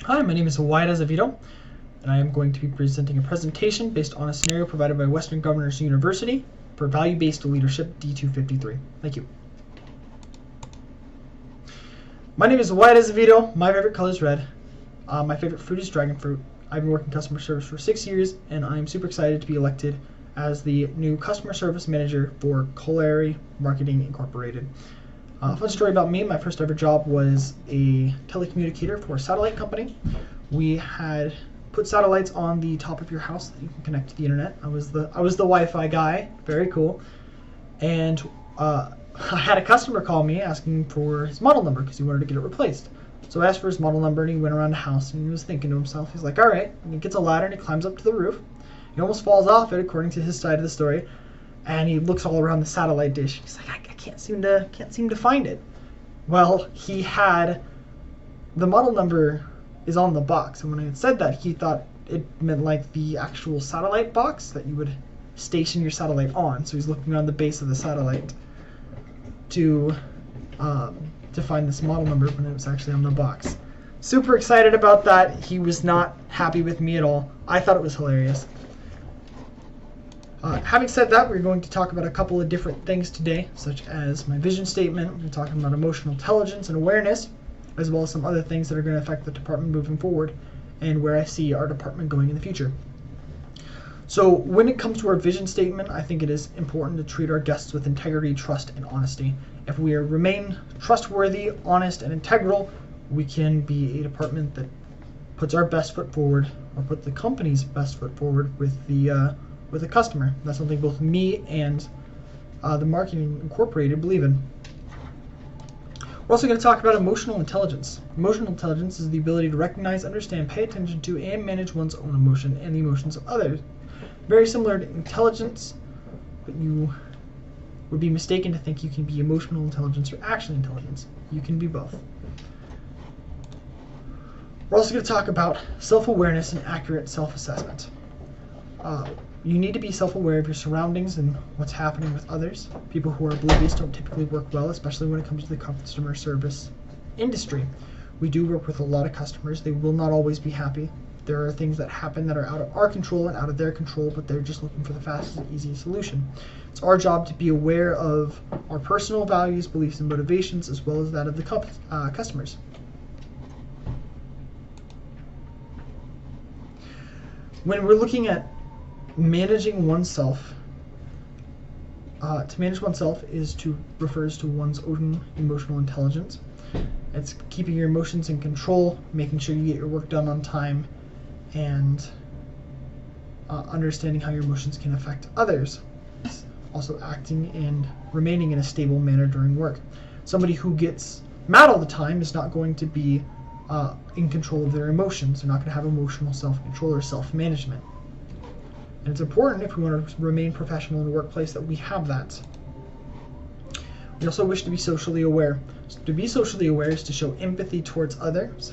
Hi, my name is Wyatt Azevedo, and I am going to be presenting a presentation based on a scenario provided by Western Governors University for Value-Based Leadership D253. Thank you. My name is Wyatt Azevedo. My favorite color is red. My favorite fruit is dragon fruit. I've been working customer service for 6 years, and I'm super excited to be elected as the new customer service manager for Collary Marketing Incorporated. Fun story about me, my first ever job was a telecommunicator for a satellite company. We had put satellites on the top of your house that you can connect to the internet. I was the Wi-Fi guy, very cool. And I had a customer call me asking for his model number because he wanted to get it replaced. So I asked for his model number, and he went around the house and he was thinking to himself, he's like, all right, and he gets a ladder and he climbs up to the roof. He almost falls off it according to his side of the story. And he looks all around the satellite dish. He's like, I can't seem to find it. Well, he had the model number is on the box, and when I had said that, he thought it meant like the actual satellite box that you would station your satellite on. So he's looking around the base of the satellite to find this model number when it was actually on the box. Super excited about that. He was not happy with me at all. I thought it was hilarious. Having said that, we're going to talk about a couple of different things today, such as my vision statement. We're talking about emotional intelligence and awareness, as well as some other things that are going to affect the department moving forward and where I see our department going in the future. So when it comes to our vision statement, I think it is important to treat our guests with integrity, trust, and honesty. If we remain trustworthy, honest, and integral, we can be a department that puts our best foot forward, or put the company's best foot forward with the customer. That's something both me and the Marketing Incorporated believe in. We're also going to talk about emotional intelligence. Emotional intelligence is the ability to recognize, understand, pay attention to, and manage one's own emotion and the emotions of others. Very similar to intelligence, but you would be mistaken to think you can be emotional intelligence or action intelligence. You can be both. We're also going to talk about self-awareness and accurate self-assessment. You need to be self-aware of your surroundings and what's happening with others. People who are oblivious don't typically work well, especially when it comes to the customer service industry. We do work with a lot of customers. They will not always be happy. There are things that happen that are out of our control and out of their control, but they're just looking for the fastest and easiest solution. It's our job to be aware of our personal values, beliefs, and motivations, as well as that of the customers. When we're looking at managing oneself, to manage oneself refers to one's own emotional intelligence. It's keeping your emotions in control, making sure you get your work done on time, and understanding how your emotions can affect others. It's also acting and remaining in a stable manner during work. Somebody who gets mad all the time is not going to be in control of their emotions. They're not going to have emotional self-control or self-management. And it's important, if we want to remain professional in the workplace, that we have that. We also wish to be socially aware. So to be socially aware is to show empathy towards others.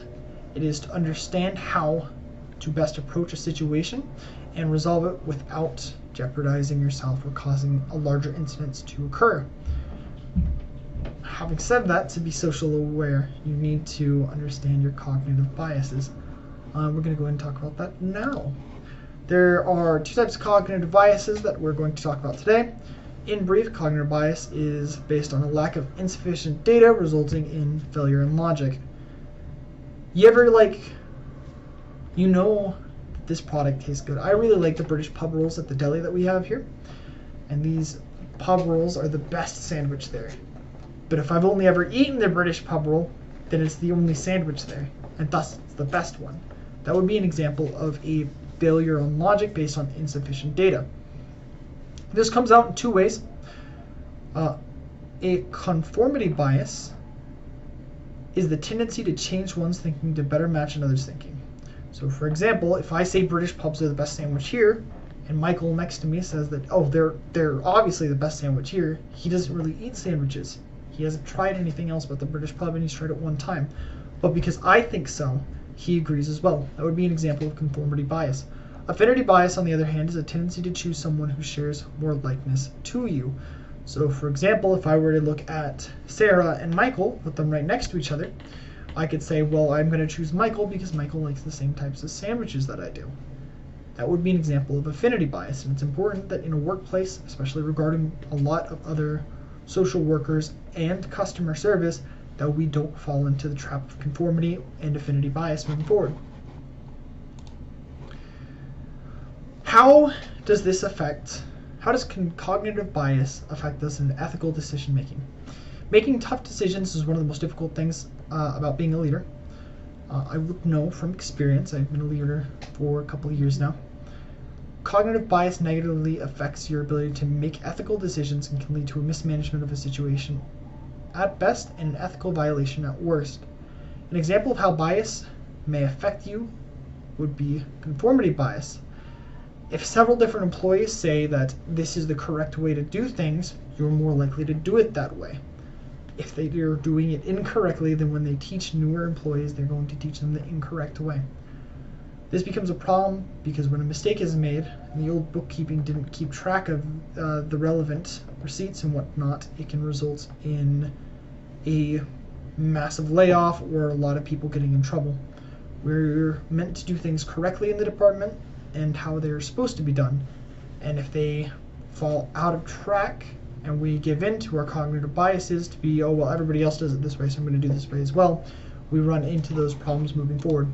It is to understand how to best approach a situation and resolve it without jeopardizing yourself or causing a larger incident to occur. Having said that, to be socially aware, you need to understand your cognitive biases. We're going to go ahead and talk about that now. There are two types of cognitive biases that we're going to talk about today. In brief, cognitive bias is based on a lack of insufficient data resulting in failure in logic. You ever this product tastes good. I really like the British pub rolls at the deli that we have here. And these pub rolls are the best sandwich there. But if I've only ever eaten the British pub roll, then it's the only sandwich there, and thus it's the best one. That would be an example of a failure on logic based on insufficient data. This comes out in two ways. A conformity bias is the tendency to change one's thinking to better match another's thinking. So for example, if I say British pubs are the best sandwich here, and Michael next to me says that, oh, they're obviously the best sandwich here, he doesn't really eat sandwiches. He hasn't tried anything else but the British pub, and he's tried it one time. But because I think so, he agrees as well. That would be an example of conformity bias. Affinity bias, on the other hand, is a tendency to choose someone who shares more likeness to you. So for example, if I were to look at Sarah and Michael, put them right next to each other, I could say, well, I'm going to choose Michael because Michael likes the same types of sandwiches that I do. That would be an example of affinity bias, and it's important that in a workplace, especially regarding a lot of other social workers and customer service, that we don't fall into the trap of conformity and affinity bias moving forward. How does cognitive bias affect us in ethical decision making? Making tough decisions is one of the most difficult things about being a leader. I would know from experience, I've been a leader for a couple of years now. Cognitive bias negatively affects your ability to make ethical decisions and can lead to a mismanagement of a situation at best and an ethical violation at worst. An example of how bias may affect you would be conformity bias. If several different employees say that this is the correct way to do things, you're more likely to do it that way. If they're doing it incorrectly, then when they teach newer employees, they're going to teach them the incorrect way. This becomes a problem because when a mistake is made, and the old bookkeeping didn't keep track of the relevant receipts and whatnot, it can result in a massive layoff or a lot of people getting in trouble. We're meant to do things correctly in the department and how they're supposed to be done. And if they fall out of track and we give in to our cognitive biases to be, oh, well, everybody else does it this way, so I'm going to do this way as well, we run into those problems moving forward.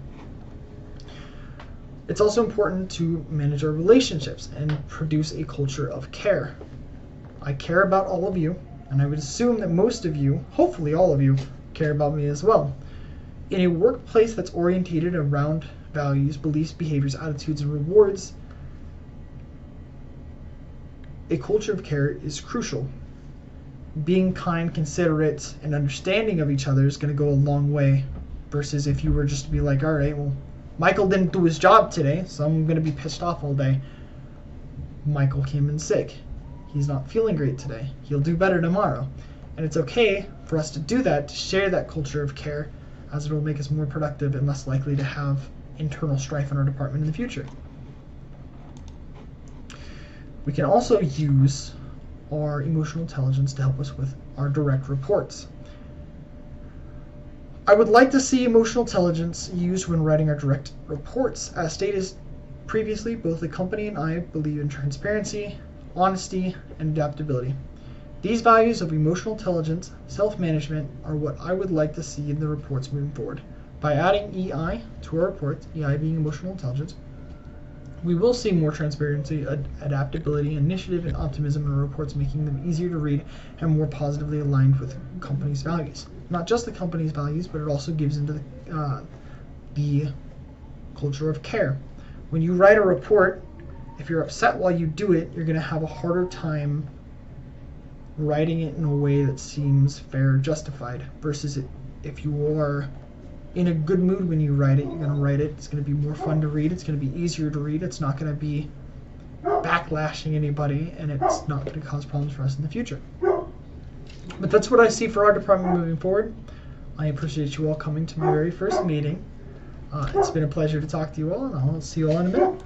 It's also important to manage our relationships and produce a culture of care. I care about all of you, and I would assume that most of you, hopefully all of you, care about me as well. In a workplace that's orientated around values, beliefs, behaviors, attitudes, and rewards, a culture of care is crucial. Being kind, considerate, and understanding of each other is going to go a long way versus if you were just to be like, all right, well, Michael didn't do his job today, so I'm going to be pissed off all day. Michael came in sick. He's not feeling great today. He'll do better tomorrow. And it's okay for us to do that, to share that culture of care, as it will make us more productive and less likely to have internal strife in our department in the future. We can also use our emotional intelligence to help us with our direct reports. I would like to see emotional intelligence used when writing our direct reports. As stated previously, both the company and I believe in transparency, honesty, and adaptability. These values of emotional intelligence, self-management, are what I would like to see in the reports moving forward. By adding EI to our reports, EI being emotional intelligence, we will see more transparency, adaptability, initiative, and optimism in our reports, making them easier to read and more positively aligned with the company's values. Not just the company's values, but it also gives into the culture of care. When you write a report, if you're upset while you do it, you're going to have a harder time writing it in a way that seems fair or justified, versus if you are in a good mood when you write it, you're going to write it. It's going to be more fun to read. It's going to be easier to read. It's not going to be backlashing anybody, and it's not going to cause problems for us in the future. But that's what I see for our department moving forward. I appreciate you all coming to my very first meeting. It's been a pleasure to talk to you all, and I'll see you all in a minute.